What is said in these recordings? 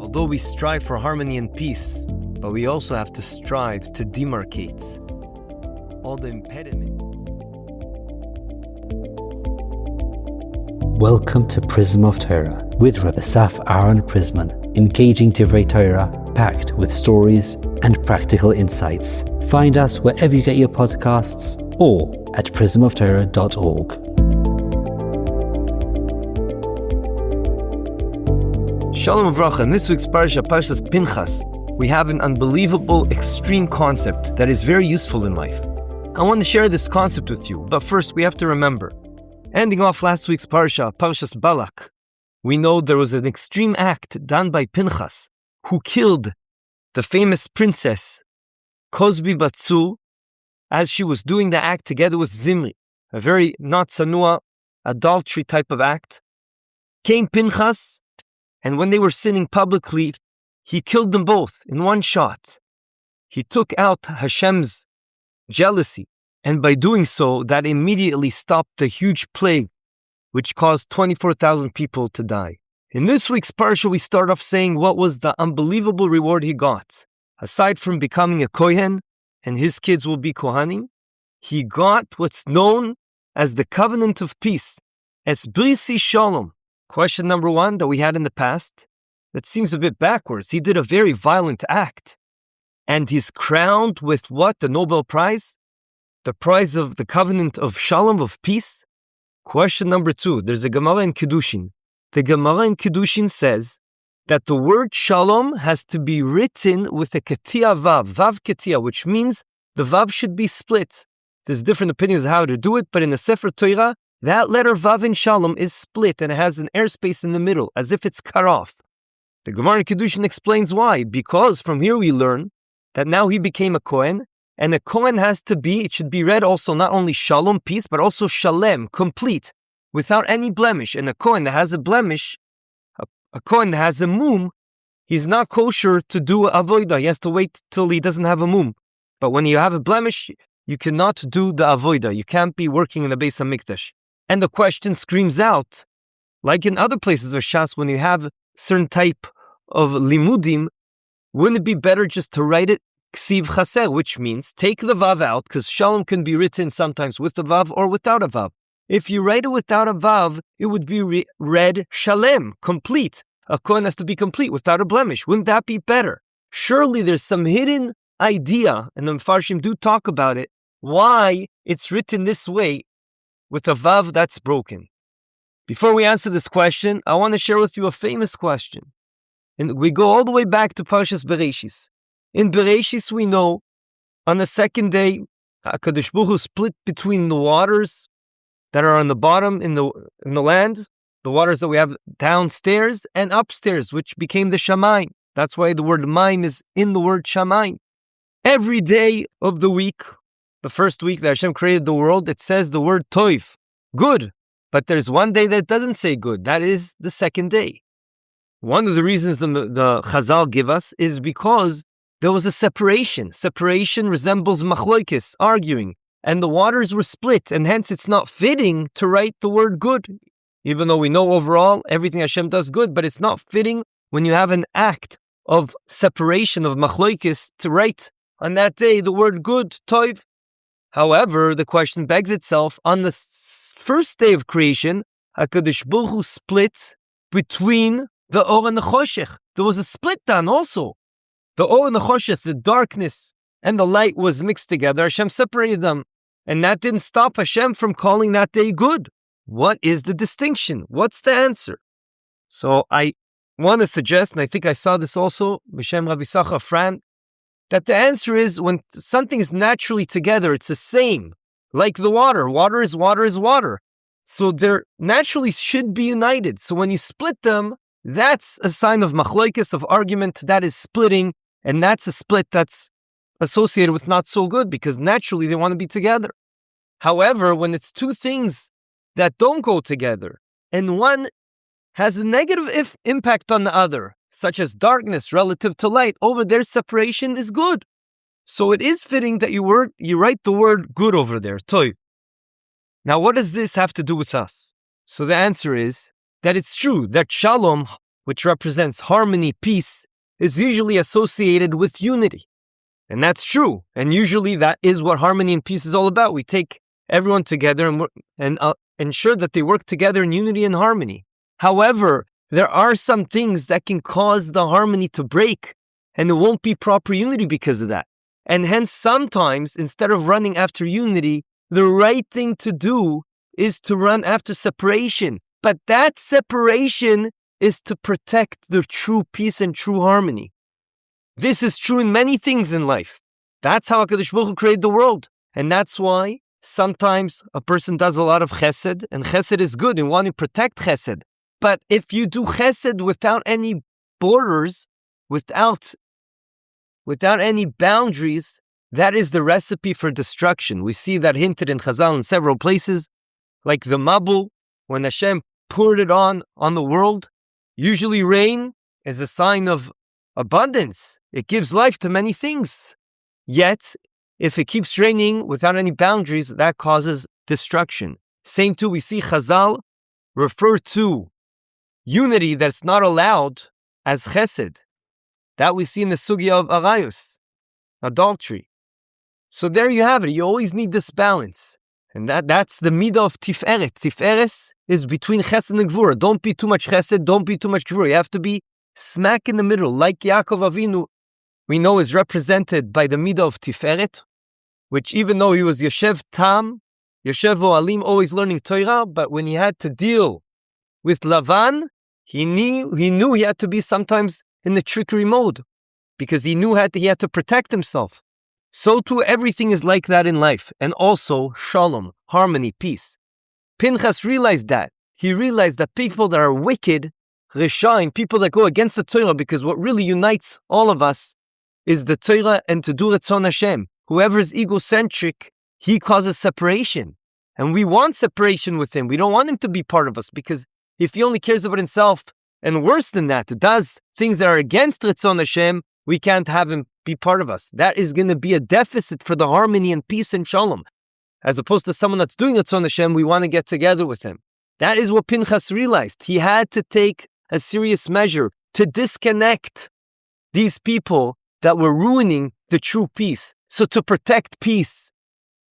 Although we strive for harmony and peace, but we also have to strive to demarcate all the impediment. Welcome to Prism of Torah with Rebbe Saf Aaron Prisman, engaging Divrei Torah, packed with stories and practical insights. Find us wherever you get your podcasts or at prismoftorah.org. Shalom Avracha. In this week's Parshas, Parshas Pinchas, we have an unbelievable, extreme concept that is very useful in life. I want to share this concept with you, but first we have to remember, ending off last week's Parsha, Parshas Balak, we know there was an extreme act done by Pinchas, who killed the famous princess, Kozbi Batsu, as she was doing the act together with Zimri, a very not sanua, adultery type of act. Came Pinchas, and when they were sinning publicly, he killed them both in one shot. He took out Hashem's jealousy, and by doing so, that immediately stopped the huge plague, which caused 24,000 people to die. In this week's Parsha, we start off saying what was the unbelievable reward he got. Aside from becoming a Kohen, and his kids will be Kohanim, he got what's known as the covenant of peace, Es Brisi Shalom. Question number one that we had in the past, that seems a bit backwards. He did a very violent act, and he's crowned with what? The Nobel Prize? The prize of the covenant of Shalom, of peace? Question number two, there's a Gemara in Kiddushin. The Gemara in Kiddushin says that the word Shalom has to be written with a ketia vav ketia, which means the vav should be split. There's different opinions of how to do it, but in the Sefer Torah, that letter vav in Shalom is split and it has an airspace in the middle, as if it's cut off. The Gemara in Kiddushin explains why. Because from here we learn that now he became a Kohen, and a Kohen it should be read also not only Shalom, peace, but also Shalem, complete, without any blemish. And a Kohen that has a blemish, a Kohen that has a mum, he's not kosher to do avodah. He has to wait till he doesn't have a mum. But when you have a blemish, you cannot do the avodah. You can't be working in the Beis HaMikdash. And the question screams out, like in other places of Shas, when you have certain type of limudim, wouldn't it be better just to write it ksiv chaser, which means take the vav out, because shalom can be written sometimes with a vav or without a vav. If you write it without a vav, it would be read shalem, complete. A kohen has to be complete without a blemish. Wouldn't that be better? Surely there's some hidden idea, and the Mefarshim do talk about it, why it's written this way, with a vav that's broken. Before we answer this question, I want to share with you a famous question. And we go all the way back to Parshas Bereishis. In Bereishis, we know, on the second day, HaKadosh Baruch Hu split between the waters that are on the bottom in the land, the waters that we have downstairs and upstairs, which became the Shamayim. That's why the word Maim is in the word Shamayim. Every day of the week, the first week that Hashem created the world, it says the word toiv, good. But there's one day that doesn't say good. That is the second day. One of the reasons the Chazal give us is because there was a separation. Separation resembles machloikis, arguing. And the waters were split, and hence it's not fitting to write the word good. Even though we know overall everything Hashem does good, but it's not fitting when you have an act of separation of machloikis to write on that day the word good, toiv. However, the question begs itself, on the first day of creation, HaKadosh Baruch Hu split between the Or and the Choshech. There was a split done also. The Or and the Choshech, the darkness and the light was mixed together. Hashem separated them. And that didn't stop Hashem from calling that day good. What is the distinction? What's the answer? So I want to suggest, and I think I saw this also, B'Shem Rav Yisachar Fran, that the answer is when something is naturally together, it's the same. Like the water. Water is water is water. So they naturally should be united. So when you split them, that's a sign of machloikis, of argument, that is splitting. And that's a split that's associated with not so good, because naturally they want to be together. However, when it's two things that don't go together, and one has a negative impact on the other, such as darkness relative to light, over there separation is good. So it is fitting that you write the word good over there, toiv. Now what does this have to do with us? So the answer is that it's true that shalom, which represents harmony, peace, is usually associated with unity. And that's true. And usually that is what harmony and peace is all about. We take everyone together and ensure that they work together in unity and harmony. However, there are some things that can cause the harmony to break, and it won't be proper unity because of that. And hence, sometimes, instead of running after unity, the right thing to do is to run after separation. But that separation is to protect the true peace and true harmony. This is true in many things in life. That's how HaKadosh Baruch Hu created the world. And that's why sometimes a person does a lot of chesed, and chesed is good and wanting to protect chesed. But if you do chesed without any borders, without any boundaries, that is the recipe for destruction. We see that hinted in Chazal in several places, like the Mabul, when Hashem poured it on the world. Usually rain is a sign of abundance. It gives life to many things. Yet, if it keeps raining without any boundaries, that causes destruction. Same too, we see Chazal refer to unity that's not allowed as chesed. That we see in the sugya of arayos, adultery. So there you have it. You always need this balance. And that's the midah of tiferet. Tiferet is between chesed and gvura. Don't be too much chesed, don't be too much gvura. You have to be smack in the middle, like Yaakov Avinu, we know is represented by the midah of tiferet, which even though he was Yoshev Tam, Yoshev Oalim, always learning Torah, but when he had to deal with Lavan, he knew he had to be sometimes in the trickery mode, because he knew he had to protect himself. So too, everything is like that in life, and also Shalom, harmony, peace. Pinchas realized that. He realized that people that are wicked, Rishaim, people that go against the Torah, because what really unites all of us is the Torah and to do Ratzon Hashem. Whoever is egocentric, he causes separation. And we want separation with him. We don't want him to be part of us, because if he only cares about himself, and worse than that, does things that are against Ratzon Hashem, we can't have him be part of us. That is going to be a deficit for the harmony and peace and Shalom. As opposed to someone that's doing Ratzon Hashem, we want to get together with him. That is what Pinchas realized. He had to take a serious measure to disconnect these people that were ruining the true peace. So to protect peace,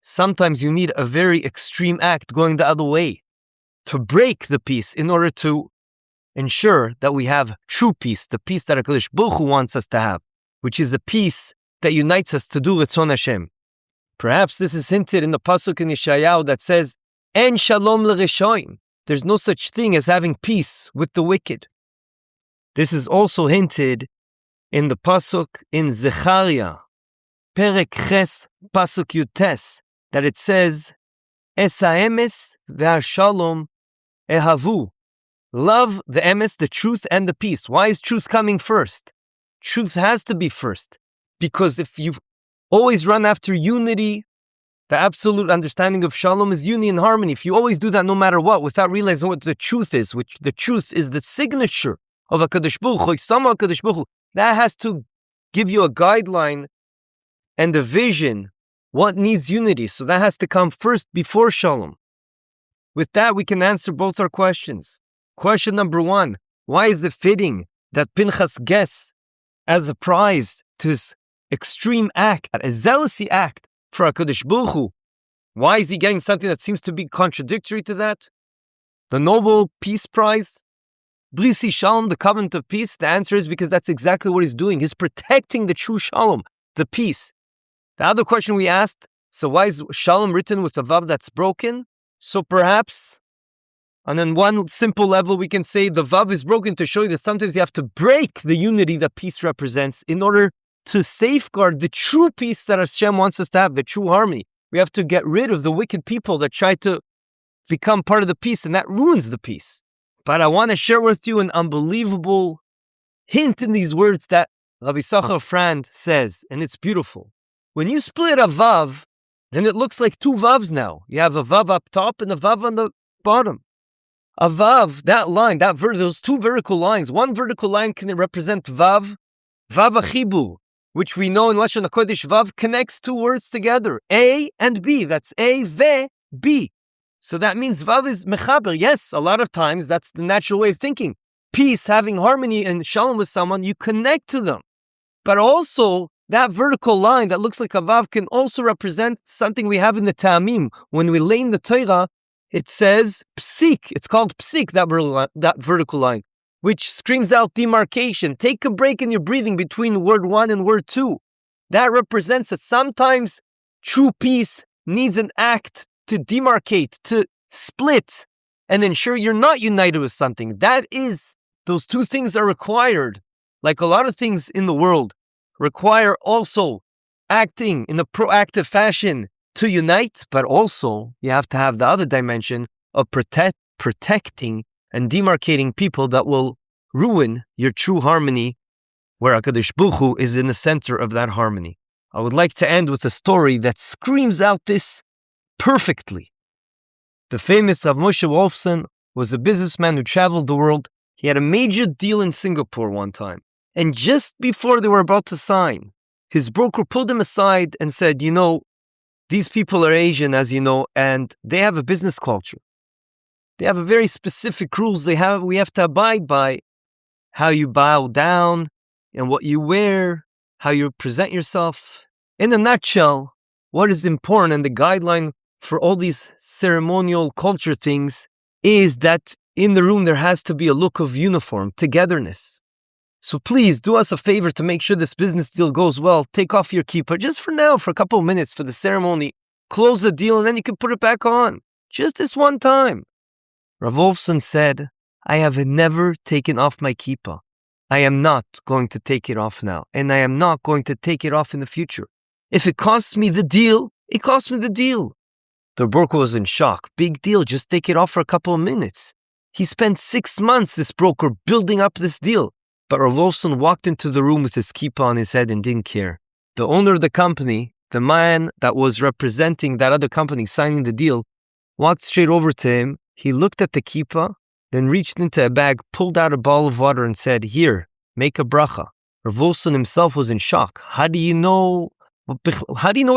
sometimes you need a very extreme act going the other way to break the peace in order to ensure that we have true peace, the peace that HaKadosh Baruch Hu wants us to have, which is a peace that unites us to do Ratzon Hashem. Perhaps this is hinted in the pasuk in Yeshayahu that says, En Shalom l'Reshoim. There's no such thing as having peace with the wicked. This is also hinted in the pasuk in Zechariah, Perek Ches, pasuk Yutes, that it says, Es ha'emes ve'ashalom ehavu. Love the emes, the truth, and the peace. Why is truth coming first? Truth has to be first. Because if you always run after unity, the absolute understanding of Shalom is unity and harmony. If you always do that no matter what, without realizing what the truth is, which the truth is the signature of HaKadosh Baruch Hu, that has to give you a guideline and a vision what needs unity. So that has to come first before Shalom. With that, we can answer both our questions. Question number one, why is it fitting that Pinchas gets as a prize to his extreme act, a zealousy act for HaKadosh Baruch Hu? Why is he getting something that seems to be contradictory to that? The Nobel Peace Prize? Brisi Shalom, the covenant of peace? The answer is because that's exactly what he's doing. He's protecting the true Shalom, the peace. The other question we asked, so why is Shalom written with a vav that's broken? So perhaps, and on one simple level, we can say the vav is broken to show you that sometimes you have to break the unity that peace represents in order to safeguard the true peace that Hashem wants us to have, the true harmony. We have to get rid of the wicked people that try to become part of the peace, and that ruins the peace. But I want to share with you an unbelievable hint in these words that Rabbi Sachar Frand says, and it's beautiful. When you split a vav, then it looks like two vavs now. You have a vav up top and a vav on the bottom. A vav, that line, those two vertical lines, one vertical line can represent vav achibur, which we know in Lashon HaKodesh, vav connects two words together, A and B. That's A, ve, B. So that means vav is mechaber. Yes, a lot of times that's the natural way of thinking. peace, having harmony and shalom with someone, you connect to them. But also, that vertical line that looks like a vav can also represent something we have in the Ta'amim. When we lay in the Torah, it says psik. It's called psik, that vertical line, which screams out demarcation. Take a break in your breathing between word 1 and word 2. That represents that sometimes true peace needs an act to demarcate, to split, and ensure you're not united with something. Those two things are required. Like a lot of things in the world require also acting in a proactive fashion to unite, but also you have to have the other dimension of protecting and demarcating people that will ruin your true harmony, where HaKadosh Baruch Hu is in the center of that harmony. I would like to end with a story that screams out this perfectly. The famous Rav Moshe Wolfson was a businessman who traveled the world. He had a major deal in Singapore one time. And just before they were about to sign, his broker pulled him aside and said, these people are Asian, as you know, and they have a business culture. They have a very specific rules we have to abide by. How you bow down and what you wear, how you present yourself. In a nutshell, what is important and the guideline for all these ceremonial culture things is that in the room there has to be a look of uniform, togetherness. So please do us a favor to make sure this business deal goes well. Take off your kippah just for now, for a couple of minutes for the ceremony. Close the deal and then you can put it back on. Just this one time. Rav Wolfson said, I have never taken off my kippah. I am not going to take it off now. And I am not going to take it off in the future. If it costs me the deal, it costs me the deal. The broker was in shock. Big deal, just take it off for a couple of minutes. He spent 6 months, this broker, building up this deal. But Rav Wolfson walked into the room with his kippah on his head and didn't care. The owner of the company, the man that was representing that other company signing the deal, walked straight over to him. He looked at the kippah, then reached into a bag, pulled out a bottle of water and said, here, make a bracha. Rav Wolfson himself was in shock. How do you know what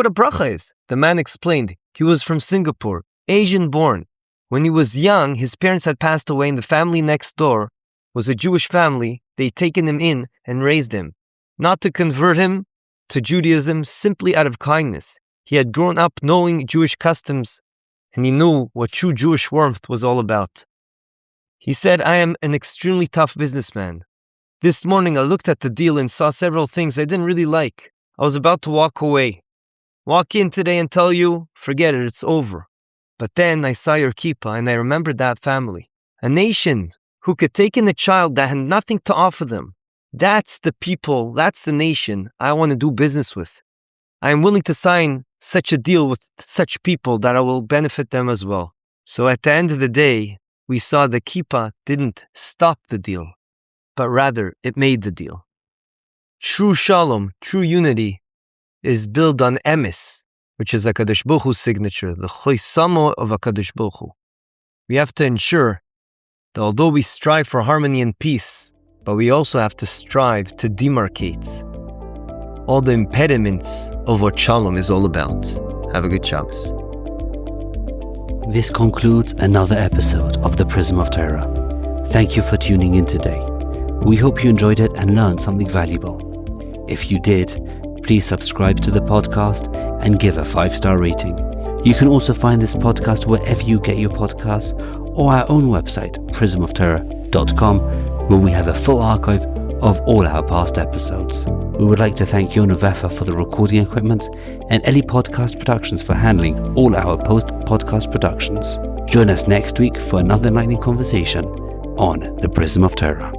a bracha is? The man explained. He was from Singapore, Asian born. When he was young, his parents had passed away and the family next door was a Jewish family. They'd taken him in and raised him, not to convert him to Judaism, simply out of kindness. He had grown up knowing Jewish customs, and he knew what true Jewish warmth was all about. He said, I am an extremely tough businessman. This morning I looked at the deal and saw several things I didn't really like. I was about to walk away. Walk in today and tell you, forget it, it's over. But then I saw your kippah and I remembered that family. A nation who could take in a child that had nothing to offer them. That's the people, that's the nation I want to do business with. I am willing to sign such a deal with such people that I will benefit them as well. So at the end of the day, we saw the kippah didn't stop the deal, but rather it made the deal. True shalom, true unity, is built on emes, which is HaKadosh Baruch Hu's signature, the choisamo of HaKadosh Baruch Hu. We have to ensure that although we strive for harmony and peace, but we also have to strive to demarcate all the impediments of what shalom is all about. Have a good Shabbos. This concludes another episode of the Prism of Torah. Thank you for tuning in today. We hope you enjoyed it and learned something valuable. If you did, please subscribe to the podcast and give a 5-star rating. You can also find this podcast wherever you get your podcasts or our own website, prismoftorah.com, where we have a full archive of all our past episodes. We would like to thank Yona Vefa for the recording equipment and Ellie Podcast Productions for handling all our post-podcast productions. Join us next week for another enlightening conversation on the Prism of Torah.